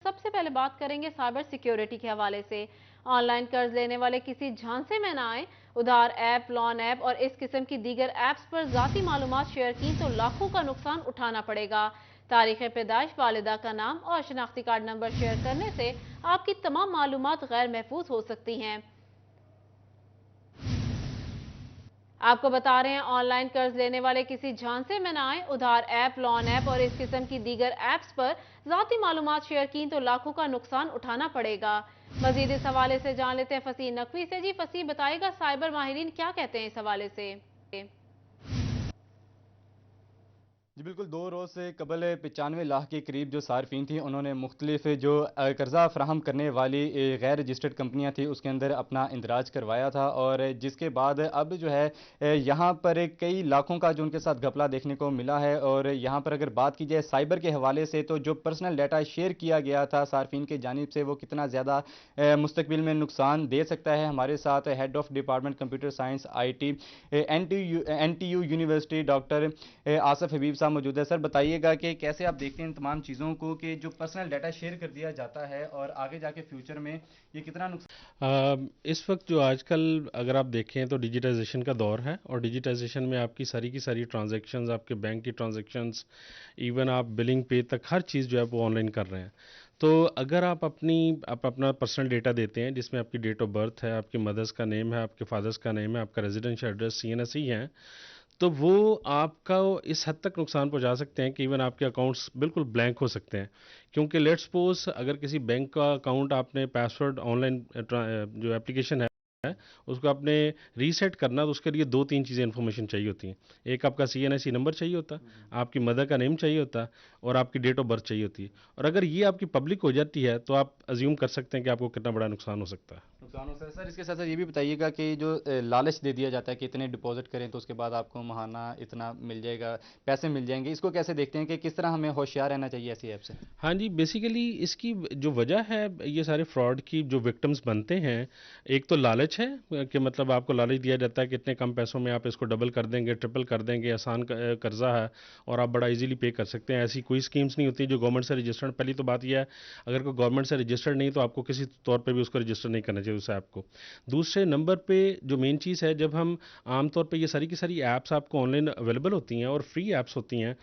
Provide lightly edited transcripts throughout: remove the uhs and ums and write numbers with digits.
सबसे पहले बात करेंगे साइबर सिक्योरिटी के हवाले से। ऑनलाइन कर्ज लेने वाले किसी झांसे में ना आए। उधार ऐप, लोन ऐप और इस किस्म की दीगर ऐप्स पर जाती मालूमात शेयर की तो लाखों का नुकसान उठाना पड़ेगा। तारीख पैदाइश, वालिदा का नाम और शनाख्ती कार्ड नंबर शेयर करने से आपकी तमाम मालूमात गैर महफूज हो सकती हैं। आपको बता रहे हैं, ऑनलाइन कर्ज लेने वाले किसी झांसे में ना आए। उधार ऐप, लोन ऐप और इस किस्म की दीगर ऐप्स पर जाती मालूमात शेयर की तो लाखों का नुकसान उठाना पड़ेगा। मजीद इस हवाले से जान लेते हैं फसीह नकवी से। जी फसीह, बताएगा साइबर माहिरीन क्या कहते हैं इस हवाले से। जी बिल्कुल, 2 रोज़ से कबल 95 लाख के करीब जो सार्फिन थी, उन्होंने मुख्तलिफ जो कर्ज़ा फ्राहम करने वाली गैर रजिस्टर्ड कंपनियां थी उसके अंदर अपना इंदराज करवाया था। और जिसके बाद अब जो है यहाँ पर कई लाखों का जो उनके साथ घपला देखने को मिला है। और यहाँ पर अगर बात की जाए साइबर के हवाले से, तो जो पर्सनल डाटा शेयर किया गया था सार्फिन की जानिब से, वो कितना ज़्यादा मुस्तकबिल में नुकसान दे सकता है। हमारे साथ head of department computer science IT NTU university doctor Asaf Habib साहब मौजूद है। सर बताइएगा कि कैसे आप देखते हैं इन तमाम चीज़ों को कि जो पर्सनल डाटा शेयर कर दिया जाता है और आगे जाके फ्यूचर में ये कितना नुकसान। इस वक्त जो आजकल अगर आप देखें तो डिजिटाइजेशन का दौर है, और डिजिटाइजेशन में आपकी सारी की सारी ट्रांजैक्शंस, आपके बैंक की ट्रांजैक्शंस, इवन आप बिलिंग पे तक हर चीज़ जो है वो ऑनलाइन कर रहे हैं। तो अगर आप अपना पर्सनल डेटा देते हैं जिसमें आपकी डेट ऑफ बर्थ है, आपकी मदर्स का नेम है, आपके फादर्स का नेम है, आपका रेजिडेंशियल एड्रेस CNSE है, तो वो आपका इस हद तक नुकसान पहुंचा सकते हैं कि इवन आपके अकाउंट्स बिल्कुल ब्लैंक हो सकते हैं। क्योंकि लेट्स सपोज अगर किसी बैंक का अकाउंट आपने पासवर्ड ऑनलाइन जो एप्लीकेशन है उसको आपने रीसेट करना, तो उसके लिए 2-3 चीज़ें इन्फॉर्मेशन चाहिए होती हैं। एक आपका CNSE नंबर चाहिए होता है, आपकी मदर का नेम चाहिए होता है, और आपकी डेट ऑफ बर्थ चाहिए होती है। और अगर ये आपकी पब्लिक हो जाती है तो आप अज्यूम कर सकते हैं कि आपको कितना बड़ा नुकसान हो सकता है। नुकसान हो सकता है। सर इसके साथ साथ ये भी बताइएगा कि जो लालच दे दिया जाता है कि इतने डिपॉजिट करें तो उसके बाद आपको महाना इतना मिल जाएगा, पैसे मिल जाएंगे, इसको कैसे देखते हैं कि किस तरह हमें होशियार रहना चाहिए ऐसी ऐप से। हाँ जी, बेसिकली इसकी जो वजह है, ये सारे फ्रॉड की जो विक्टिम्स बनते हैं, एक तो लालच है कि मतलब आपको लालच दिया जाता है कि इतने कम पैसों में आप इसको डबल कर देंगे, ट्रिपल कर देंगे, आसान कर्जा है और आप बड़ा इजीली पे कर सकते हैं। ऐसी कोई स्कीम्स नहीं होती जो गवर्नमेंट से रजिस्टर्ड। पहली तो बात यह है, अगर कोई गवर्नमेंट से रजिस्टर्ड नहीं तो आपको किसी तौर पर भी उसको रजिस्टर नहीं करना चाहिए उस ऐप को। दूसरे नंबर पे जो मेन चीज़ है, जब हम आमतौर पर ये सारी की सारी ऐप्स आपको ऑनलाइन अवेलेबल होती हैं और फ्री ऐप्स होती हैं,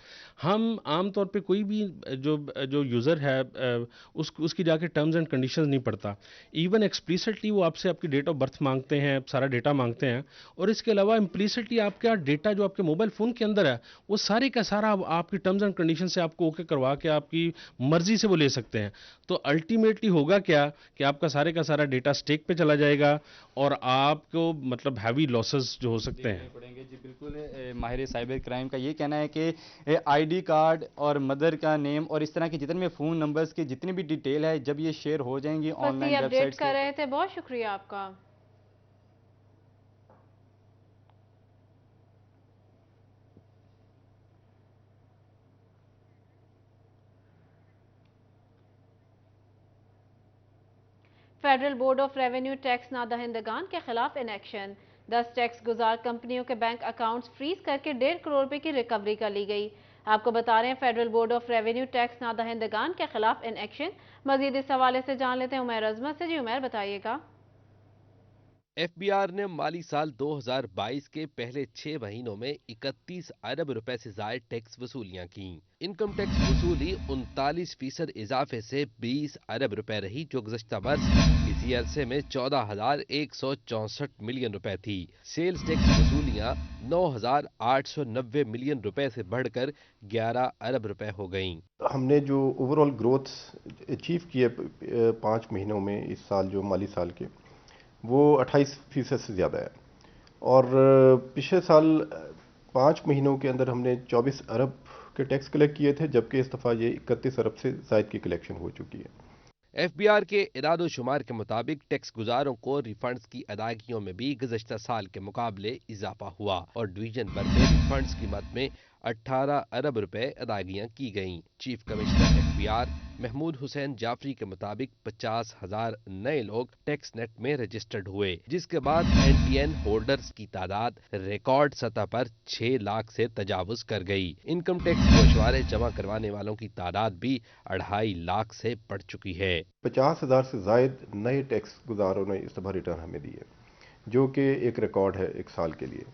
हम आमतौर पे कोई भी जो जो यूज़र है उसकी जाके टर्म्स एंड कंडीशंस नहीं पढ़ता। इवन एक्सप्लिसिटली वो आपसे आपकी डेट ऑफ बर्थ मांगते हैं, सारा डेटा मांगते हैं, और इसके अलावा इम्प्लिसिटली आपका डेटा जो आपके मोबाइल फ़ोन के अंदर है वो सारे का सारा आपकी टर्म्स एंड कंडीशन से आपको ओके करवा के आपकी मर्जी से वो ले सकते हैं। तो अल्टीमेटली होगा क्या कि आपका सारे का सारा डेटा स्टेक पे चला जाएगा और आपको मतलब हैवी लॉसेस जो हो सकते देखने हैं। पड़ेंगे। जी बिल्कुल, माहिर साइबर क्राइम का ये कहना है कि ID कार्ड और मदर का नेम और इस तरह के जितने भी फ़ोन नंबर्स की जितनी भी डिटेल है, जब ये शेयर हो जाएंगी ऑनलाइन फसीह अपडेट वेबसाइट्स कर के। रहे थे, बहुत शुक्रिया आपका। Federal board of revenue tax नादहिंदगान के खिलाफ इन एक्शन। 10 टैक्स गुजार कंपनियों के बैंक अकाउंट्स फ्रीज करके 1.5 करोड़ रुपए की रिकवरी कर ली गई। आपको बता रहे हैं, federal board of revenue tax नादहिंदगान के खिलाफ इन एक्शन। मजीद इस हवाले से जान लेते हैं उमैर अजमत से। जी उमैर, बताइएगा। FBR ने माली साल 2022 के पहले 6 महीनों में 31 अरब रुपए से ज्यादा टैक्स वसूलियां की। इनकम टैक्स वसूली 39% इजाफे से 20 अरब रुपए रही, जो गुज़श्ता वर्ष इसी अरसे में 14,164 मिलियन रुपए थी। सेल्स टैक्स वसूलियां 9,890 मिलियन रुपए से बढ़कर 11 अरब रुपए हो गईं। हमने जो ओवरऑल ग्रोथ अचीव की है 5 महीनों में इस साल, जो माली साल के, वो 28% से ज़्यादा है। और पिछले साल 5 महीनों के अंदर हमने 24 अरब के टैक्स कलेक्ट किए थे, जबकि इस दफ़ा ये 31 अरब से ज़ायद की कलेक्शन हो चुकी है। FBR के इरादो शुमार के मुताबिक टैक्स गुजारों को रिफंड्स की अदायगियों में भी गुज़श्ता साल के मुकाबले इजाफा हुआ और डिवीजन भर में रिफंड्स की मद में 18 अरब रुपए अदायगियां की गईं। Chief commissioner FBR Mahmood Hussain Jafri के मुताबिक 50,000 नए लोग टैक्स नेट में रजिस्टर्ड हुए, जिसके बाद NTN होल्डर्स की तादाद रिकॉर्ड सतह पर 6 लाख से तजावुज कर गई। इनकम टैक्स गोशवारे जमा करवाने वालों की तादाद भी 2.5 लाख से बढ़ चुकी है। 50,000 से जायद नए टैक्स गुजारों ने इस दफा रिटर्न हमें दिए, जो कि एक रिकॉर्ड है एक साल के लिए।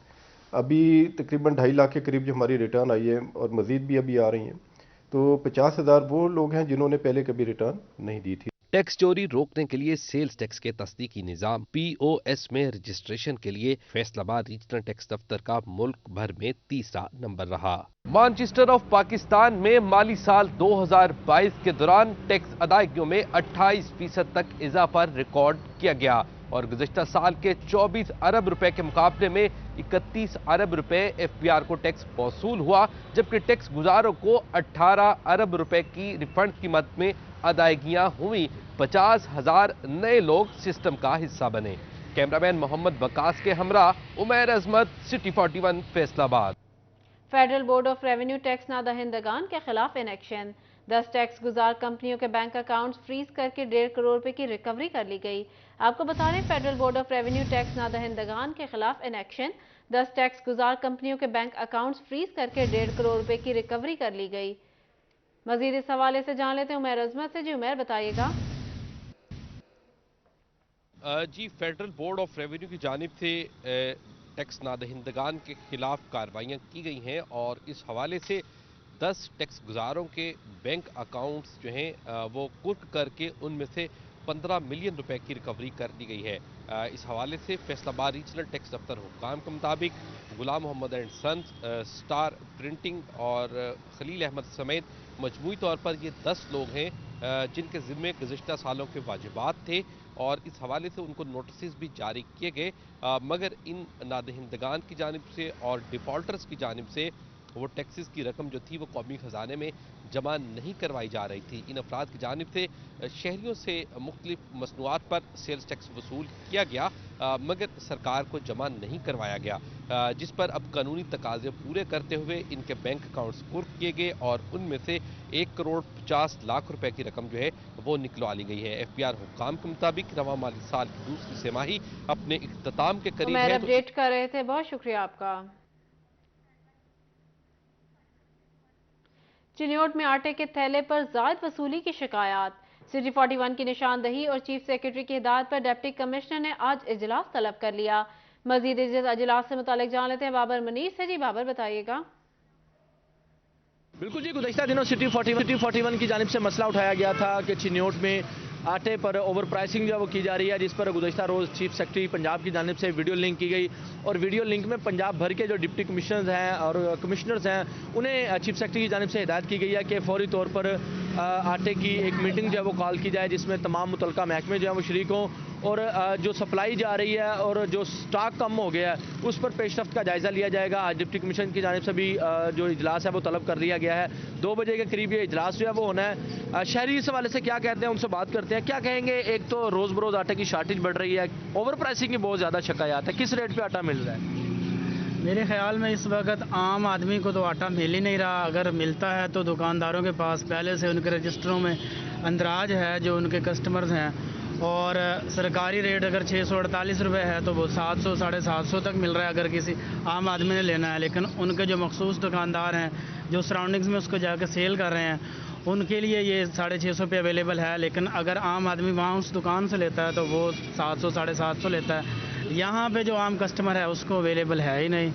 अभी तकरीबन 2.5 लाख के करीब जो हमारी रिटर्न आई है और मजीद भी अभी आ रही हैं, तो 50,000 वो लोग हैं जिन्होंने पहले कभी रिटर्न नहीं दी थी। टैक्स चोरी रोकने के लिए सेल्स टैक्स के तस्दीकी निजाम POS में रजिस्ट्रेशन के लिए फैसलाबाद रीजनल टैक्स दफ्तर का मुल्क भर में तीसरा नंबर रहा। मानचेस्टर ऑफ पाकिस्तान में माली साल 2022 के दौरान टैक्स अदायगियों में 28% तक इजाफा रिकॉर्ड किया गया और गुज़श्ता साल के 24 अरब रुपए के मुकाबले में 31 अरब रुपए FPR को टैक्स वसूल हुआ, जबकि टैक्स गुजारों को 18 अरब रुपए की रिफंड की मद में अदायगियां हुई। 50,000 नए लोग सिस्टम का हिस्सा बने। कैमरामैन मोहम्मद बकास के हमरा Umair Azmat, city 41 Faisalabad. Federal board of revenue tax नादहिंदगान के खिलाफ इन एक्शन। 10 टैक्स गुजार कंपनियों के बैंक अकाउंट्स फ्रीज करके 1.5 करोड़ रुपए की रिकवरी कर ली गई। आपको बता दें, federal board of revenue tax नादहिंदगान के खिलाफ इन एक्शन। 10 टैक्स गुजार कंपनियों के बैंक अकाउंट्स फ्रीज करके 1.5 करोड़ रुपए की रिकवरी कर ली गई। मजीद इस हवाले से जान लेते हैं उमैर अजमत से। जी उमैर, बताइएगा। जी, फेडरल बोर्ड ऑफ रेवेन्यू की जानिब से टैक्स नादहिंदगान के खिलाफ कार्रवाइयाँ की गई हैं और इस हवाले से 10 टैक्स गुजारों के बैंक अकाउंट्स जो हैं वो कुर्क करके उनमें से 15 मिलियन रुपए की रिकवरी कर दी गई है। इस हवाले से फैसलाबाद रीजनल टैक्स दफ्तर हुक्काम के मुताबिक Ghulam Mohammad and sons, star printing और खलील अहमद समेत मजमूई तौर पर ये 10 लोग हैं जिनके ज़िम्मे गुज़श्ता सालों के वाजिबात थे और इस हवाले से उनको नोटिस भी जारी किए गए, मगर इन नादहिंदगान की जानिब से और डिफ़ॉल्टर्स की जानिब से वो टैक्सेस की रकम जो थी वो कौमी ख़जाने में जमा नहीं करवाई जा रही थी। इन अफराद की जानिब से शहरियों से मुख्तलिफ मसनूआत पर सेल्स टैक्स वसूल किया गया, मगर सरकार को जमा नहीं करवाया गया, जिस पर अब कानूनी तकाजे पूरे करते हुए इनके बैंक अकाउंट्स कुर्क किए गए और उनमें से 1 करोड़ 50 लाख रुपए की रकम जो है वो निकलवा ली गई है। FPR हुक्काम के मुताबिक रवा माली साल की दूसरी तिमाही अपने इख्तिताम के करीब है। अपडेट कर रहे थे, बहुत शुक्रिया आपका। चिन्योट में आटे के थैले पर जायद वसूली की शिकायत। सिटी 41 की निशानदही और चीफ सेक्रेटरी की हिदायत पर डिप्टी कमिश्नर ने आज इजलास तलब कर लिया। मजीद इजलास से मुतालिक जान लेते हैं बाबर मनीर से। जी बाबर, बताइएगा। बिल्कुल जी, गुज़श्ता दिनों सिटी 41 की जानिब से मसला उठाया गया था कि चिन्योट में आटे पर ओवर प्राइसिंग जो वो की जा रही है, जिस पर गुज़श्ता रोज़ चीफ सेक्रेटरी पंजाब की जानिब से वीडियो लिंक की गई और वीडियो लिंक में पंजाब भर के जो डिप्टी कमिश्नर्स हैं और कमिश्नर्स हैं उन्हें चीफ सेक्रेटरी की जानिब से हिदायत की गई है कि फौरी तौर पर आटे की एक मीटिंग जो है वो कॉल की जाए, जिसमें तमाम मुतलका महकमे जो है वो शरीक हों और जो सप्लाई जा रही है और जो स्टॉक कम हो गया है उस पर पेशरफ्त का जायज़ा लिया जाएगा। आज डिप्टी कमिश्नर की जानिब से भी जो इजलास है वो तलब कर लिया गया है। 2 बजे के करीब ये इजलास जो है वो होना है। शहरी इस हवाले से क्या कहते हैं उनसे बात करते हैं। क्या कहेंगे? एक तो रोज़ बरोज़ आटे की शार्टेज बढ़ रही है, ओवर प्राइसिंग की बहुत ज़्यादा शिकायत है, किस रेट पर आटा मिल रहा है? मेरे ख्याल में इस वक्त आम आदमी को तो आटा मिल ही नहीं रहा। अगर मिलता है तो दुकानदारों के पास पहले से उनके रजिस्टरों में अंदराज है जो उनके कस्टमर्स हैं, और सरकारी रेट अगर 648 रुपये है तो वो 700 750 तक मिल रहा है अगर किसी आम आदमी ने लेना है। लेकिन उनके जो मखसूस दुकानदार हैं जो सराउंडिंग्स में उसको जाकर सेल कर रहे हैं उनके लिए ये 650 पे अवेलेबल है। लेकिन अगर आम आदमी वहाँ उस दुकान से लेता है तो वो 700 750 लेता है। यहाँ पे जो आम कस्टमर है उसको अवेलेबल है ही नहीं,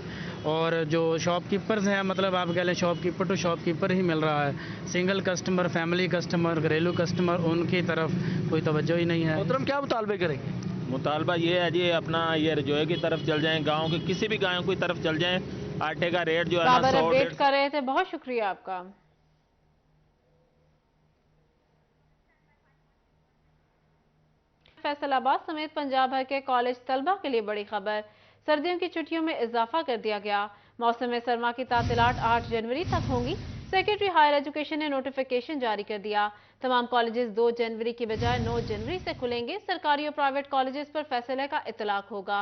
और जो शॉपकीपर्स हैं, मतलब आप कह लें शॉपकीपर टू शॉपकीपर ही मिल रहा है। सिंगल कस्टमर, फैमिली कस्टमर, घरेलू कस्टमर, उनकी तरफ कोई तवज्जो ही नहीं है। मोहतरम, क्या मुतालबे करेंगे? मुतालबा ये है जी, अपना ये रजोए की तरफ चल जाएं, गाँव के किसी भी गाँव की तरफ चल जाएं, आटे का रेट जो है ना 100 अपडेट कर रहे थे, बहुत शुक्रिया आपका। फैसलाबाद समेत पंजाब भर के कॉलेज तलबा के लिए बड़ी खबर। सर्दियों की छुट्टियों में इजाफा कर दिया गया। मौसम सरमा की तातीलात 8 जनवरी तक होंगी। सेक्रेटरी हायर एजुकेशन ने नोटिफिकेशन जारी कर दिया। तमाम कॉलेजेस 2 जनवरी की बजाय 9 जनवरी से खुलेंगे। सरकारी और प्राइवेट कॉलेजेस पर फैसले का इतलाक होगा।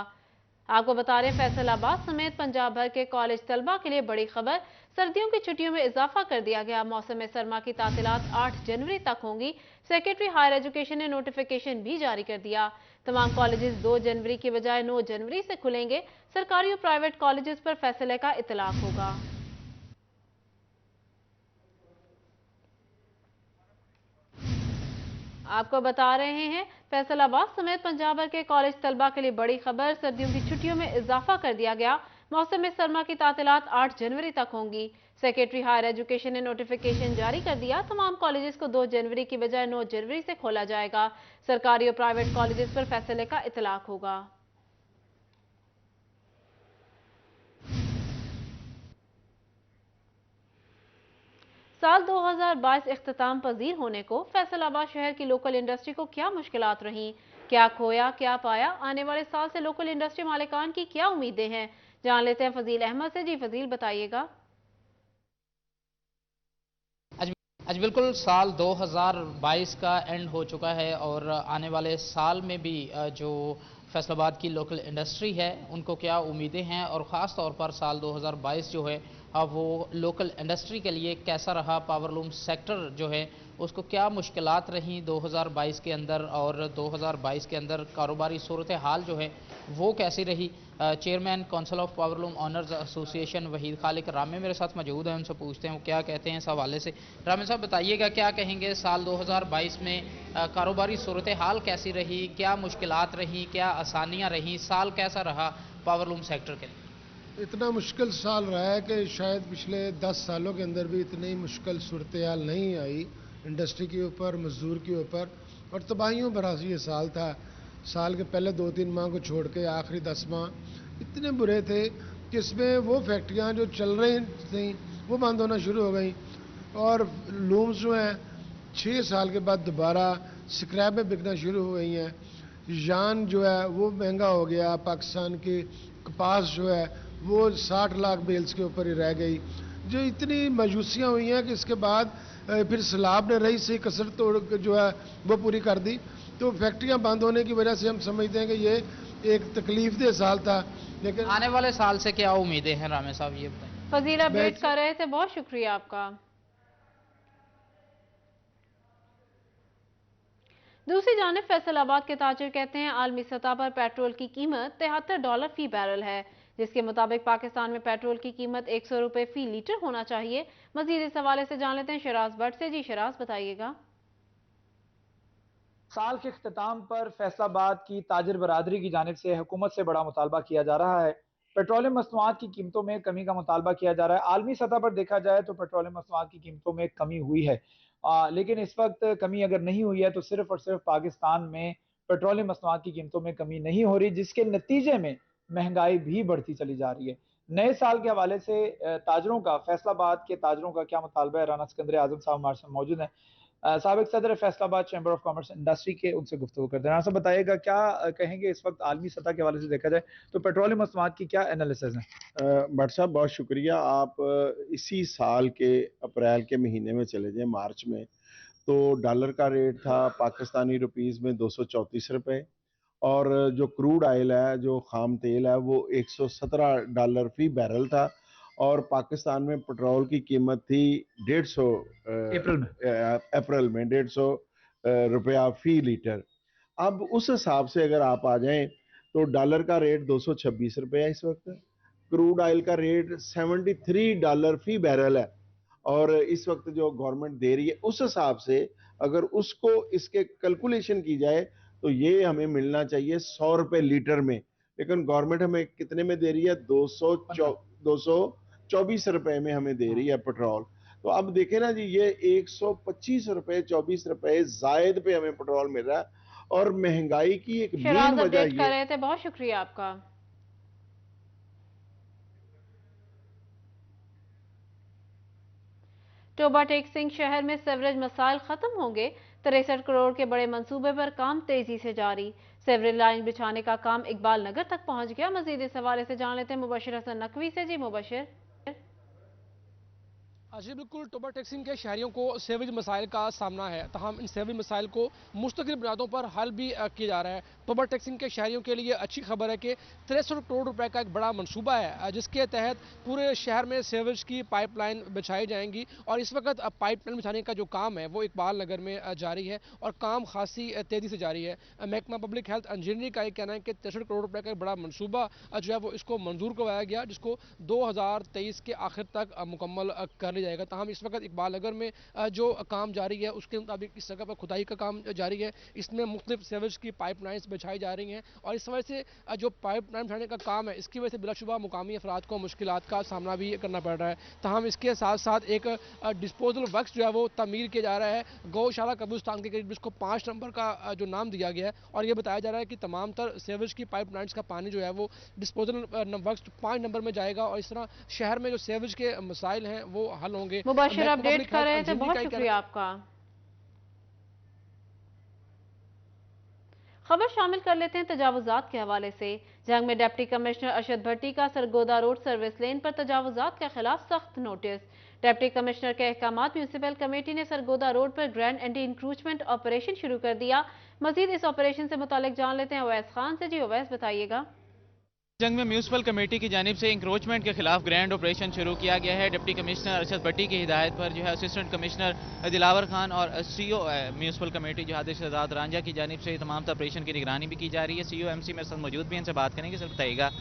आपको बता रहे फैसलाबाद समेत पंजाब भर के कॉलेज तलबा के लिए बड़ी खबर। सर्दियों की छुट्टियों में इजाफा कर दिया गया। मौसम सरमा की तातीलात 8 जनवरी तक होंगी। सेक्रेटरी हायर एजुकेशन ने नोटिफिकेशन भी जारी कर दिया। तमाम कॉलेजेस 2 जनवरी की बजाय 9 जनवरी से खुलेंगे। सरकारी और प्राइवेट कॉलेजेस पर फैसले का इतलाक होगा। आपको बता रहे हैं फैसलाबाद समेत पंजाब भर के कॉलेज तलबा के लिए बड़ी खबर। सर्दियों की छुट्टियों में इजाफा कर दिया गया। मौसम सरमा की तातीलात 8 जनवरी तक होंगी। सेक्रेटरी हायर एजुकेशन ने नोटिफिकेशन जारी कर दिया। तमाम कॉलेजेस को 2 जनवरी की बजाय 9 जनवरी से खोला जाएगा। सरकारी और प्राइवेट कॉलेजेस पर फैसले का इतलाक होगा। साल 2022 इख्तिताम पजीर होने को फैसलाबाद शहर की लोकल इंडस्ट्री को क्या मुश्किलात रहीं, क्या खोया क्या पाया, आने वाले साल से लोकल इंडस्ट्री मालिकान की क्या उम्मीदें हैं, जान लेते हैं फजील अहमद से। जी फजील बताइएगा। आज बिल्कुल साल 2022 का एंड हो चुका है और आने वाले साल में भी जो फैसलाबाद की लोकल इंडस्ट्री है उनको क्या उम्मीदें हैं और ख़ास तौर पर साल 2022 जो है वो लोकल इंडस्ट्री के लिए कैसा रहा, पावरलूम सेक्टर जो है उसको क्या मुश्किलात रहीं 2022 के अंदर और 2022 के अंदर कारोबारी सूरत हाल जो है वो कैसी रही। Chairman council of powerloom owners association Waheed Khaliq रामे मेरे साथ मौजूद हैं, उनसे पूछते हैं वो क्या कहते हैं इस हवाले से। रामे साहब बताइएगा क्या कहेंगे, साल 2022 में कारोबारी सूरत हाल कैसी रही, क्या मुश्किलात रहीं, क्या आसानियाँ रहीं, साल कैसा रहा पावरलूम सेक्टर के लिए? इतना मुश्किल साल रहा है कि शायद पिछले 10 सालों के अंदर भी इतनी मुश्किल सूरत हाल नहीं आई इंडस्ट्री के ऊपर, मजदूर के ऊपर, और तबाहियों भरा ये साल था। साल के पहले 2-3 माह को छोड़ के आखिरी 10 माह इतने बुरे थे कि इसमें वो फैक्ट्रियाँ जो चल रही थी वो बंद होना शुरू हो गई और लूम्स जो हैं 6 साल के बाद दोबारा स्क्रैप में बिकना शुरू हो गई हैं। यान जो है वो महंगा हो गया। पाकिस्तान की कपास जो है वो 60 लाख बेल्स के ऊपर ही रह गई। जो इतनी मायूसियाँ हुई हैं कि इसके बाद फिर सैलाब ने रही से कसर तोड़ जो है वो पूरी कर दी। तो फैक्ट्रियां बंद होने की वजह से हम समझते हैं कि ये एक तकलीफदेह साल था। लेकिन आने वाले साल से क्या उम्मीदें हैं रामे साहब ये बताएं। फजील अपडेट कर रहे थे, बहुत शुक्रिया आपका। दूसरी जानिब फैसलाबाद के ताजिर कहते हैं आलमी सतह पर पेट्रोल की कीमत $73 फी बैरल है, जिसके मुताबिक पाकिस्तान में पेट्रोल की कीमत 100 रुपए फी लीटर होना चाहिए। मजीद इस हवाले से जान लेते हैं शराज भट्ट से। जी शराज बताइएगा। साल के इख्तिताम पर फैसलाबाद की ताजिर बरादरी की जानिब से हुकूमत से बड़ा मुतालबा किया जा रहा है। पेट्रोलियम मसनूआत की कीमतों में कमी का मुतालबा किया जा रहा है। आलमी सतह पर देखा जाए तो पेट्रोलियम मसनूआत की कीमतों में कमी हुई है, लेकिन इस वक्त कमी अगर नहीं हुई है तो सिर्फ और सिर्फ पाकिस्तान में पेट्रोलियम मसनूआत की कीमतों में कमी नहीं हो रही, जिसके नतीजे में महंगाई भी बढ़ती चली जा रही है। नए साल के हवाले से ताजरों का, फैसलाबाद के ताजरों का क्या मुतालबा है, राना सिकंदर आजम साहब हमारे साथ मौजूद हैं, साबिक सदर Faisalabad chamber of commerce industry के, उनसे गुफ्तगू करते हैं। सब बताइएगा क्या कहेंगे इस वक्त आलमी सतह के हवाले से देखा जाए तो पेट्रोलियम मसनूआत की क्या एनालिसिस है? भट्ट साहब बहुत शुक्रिया। आप इसी साल के अप्रैल के महीने में चले जाएं, मार्च में, तो डॉलर का रेट था पाकिस्तानी रुपीस में 234 रुपए और जो क्रूड ऑयल है, जो खाम तेल है, वो $117 फी बैरल था और पाकिस्तान में पेट्रोल की कीमत थी 150 अप्रैल में 150 रुपया फी लीटर। अब उस हिसाब से अगर आप आ जाएं तो डॉलर का रेट 226 रुपये है इस वक्त, क्रूड ऑयल का रेट $73 फी बैरल है और इस वक्त जो गवर्नमेंट दे रही है उस हिसाब से अगर उसको इसके कैलकुलेशन की जाए तो ये हमें मिलना चाहिए 100 रुपए लीटर में, लेकिन गवर्नमेंट हमें कितने में दे रही है? 224 रुपए में हमें दे रही है पेट्रोल। तो अब देखें ना जी, ये 125 रुपए 24 रुपए जायद पे हमें पेट्रोल मिल रहा है और महंगाई की एक मेन वजह ये कर रहे थे। बहुत शुक्रिया आपका। टोबा टेक सिंह शहर में सेवरेज मसाइल खत्म होंगे। 63 करोड़ के बड़े मंसूबे पर काम तेजी से जारी। सेवरेज लाइन बिछाने का काम इकबाल नगर तक पहुंच गया। मजीद इस हवाले से जान लेते हैं मुबशिर हसन नकवी से। जी मुबशिर। जी बिल्कुल, टोबर टैक्सिंग के शहरियों को सेवेज मसाइल का सामना है, तमाम इन सेवेज मसाइल को मुस्तकिल बुनियादों पर हल भी किया जा रहा है। टोबर टैक्सिंग के शहरियों के लिए अच्छी खबर है कि 63 करोड़ रुपए का एक बड़ा मंसूबा है, जिसके तहत पूरे शहर में सेवेज की पाइपलाइन बिछाई जाएंगी और इस वक्त पाइपलाइन बिछाने का जो काम है वो इकबाल नगर में जारी है और काम खासी तेज़ी से जारी है। महकमा पब्लिक हेल्थ इंजीनियरिंग का ये कहना है कि 63 करोड़ रुपए का एक बड़ा मनसूबा जो है वो इसको मंजूर करवाया गया, जिसको 2023 के आखिर तक मुकम्मल कर लिया जाएगा। ताहम इस वक्त इकबाल नगर में जो काम जारी है उसके मुताबिक इस जगह पर खुदाई का काम जारी है। इसमें मुख्तलिफ सेवेज की पाइपलाइंस बिछाई जा रही हैं और इस वजह से जो पाइपलाइन बिछाने का काम है इसकी वजह से बिलाशुबा मुकामी अफराद को मुश्किलात का सामना भी करना पड़ रहा है। ताहम इसके साथ साथ एक डिस्पोजल वर्क्स जो है वो तमीर किया जा रहा है गौशाला कब्रिस्तान के करीब, जिसको 5 नंबर का जो नाम दिया गया है और ये बताया जा रहा है कि तमाम तर सेवेज की पाइपलाइंस का पानी जो है वो डिस्पोजल वर्क्स 5 नंबर में जाएगा और इस तरह शहर में जो सेवेज के मसाइल हैं वो हल होंगे। मुबाशिर अपडेट कर रहे थे, बहुत शुक्रिया आपका। खबर शामिल कर लेते हैं तजावुजात के हवाले से। जंग में डिप्टी कमिश्नर अरशद भट्टी का सरगोदा रोड सर्विस लेन पर तजावुजात के खिलाफ सख्त नोटिस। डिप्टी कमिश्नर के अहकामात म्यूनिसिपल कमेटी ने सरगोदा रोड पर ग्रैंड एंटी इंक्रोचमेंट ऑपरेशन शुरू कर दिया। मजीद इस ऑपरेशन से मुतालिक जान लेते हैं अवैस खान से। जी अवैस, बताइएगा। जंग में म्यूनिसिपल कमेटी की जानिब से इंक्रोचमेंट के खिलाफ ग्रैंड ऑपरेशन शुरू किया गया है। डिप्टी कमिश्नर अरशद भट्टी की हिदायत पर जो है असिस्टेंट कमिश्नर दिलावर खान और सीओ म्यूनिसिपल कमेटी जो हादिस शहजाद रांझा की जानिब से तमाम ऑपरेशन की निगरानी भी की जा रही है। सीओ एमसी मेरे साथ मौजूद भी, इनसे बात करेंगे। सर बताइएगा,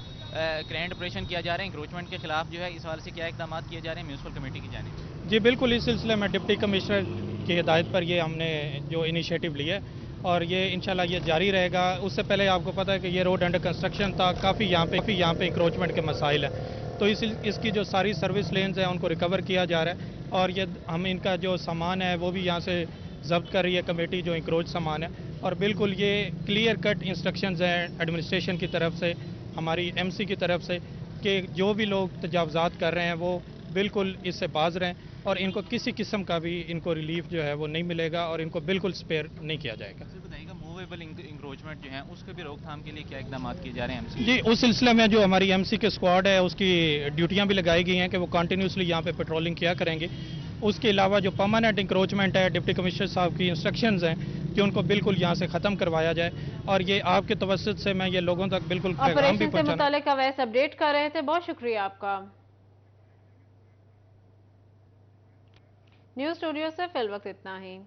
ग्रैंड ऑपरेशन किया जा रहा है इंक्रोचमेंट के खिलाफ, जो है इस हवाले से क्या इकदाम किए जा रहे हैं म्यूनिसिपल कमेटी की जानिब? जी बिल्कुल, इस सिलसिले में डिप्टी कमिश्नर की हिदायत पर ये हमने जो इनिशिएटिव लिया और ये इंशाल्लाह ये जारी रहेगा। उससे पहले आपको पता है कि ये रोड अंडर कंस्ट्रक्शन था, काफ़ी यहाँ पे इंक्रोचमेंट के मसाइल हैं, तो इसकी जो सारी सर्विस लेन्स हैं उनको रिकवर किया जा रहा है और ये हम इनका जो सामान है वो भी यहाँ से जब्त कर रही है कमेटी, जो इंक्रोच सामान है। और बिल्कुल ये क्लियर कट इंस्ट्रक्शंस हैं एडमिनिस्ट्रेशन की तरफ से, हमारी एमसी की तरफ से, कि जो भी लोग तजावुजात कर रहे हैं वो बिल्कुल इससे बाज रहें और इनको किसी किस्म का भी इनको रिलीफ जो है वो नहीं मिलेगा और इनको बिल्कुल स्पेयर नहीं किया जाएगा। बताइएगा, मूवेबल इंक्रोचमेंट जो है उसके भी रोकथाम के लिए क्या इकदाम किए जा रहे हैं एमसी? जी, उस सिलसिले में जो हमारी एमसी के स्क्वाड है उसकी ड्यूटियां भी लगाई गई हैं कि वो कंटिन्यूसली यहाँ पे पेट्रोलिंग किया करेंगे। उसके अलावा जो परमानेंट इंक्रोचमेंट है, डिप्टी कमिश्नर साहब की इंस्ट्रक्शंस हैं कि उनको बिल्कुल यहाँ से ख़त्म करवाया जाए और ये आपके तवस्सुत से मैं ये लोगों तक बिल्कुल पैगाम भी पहुंचाना। मुतालिक अवैस अपडेट कर रहे थे, बहुत शुक्रिया आपका। न्यूज़ स्टूडियो से फिल वक्त इतना ही।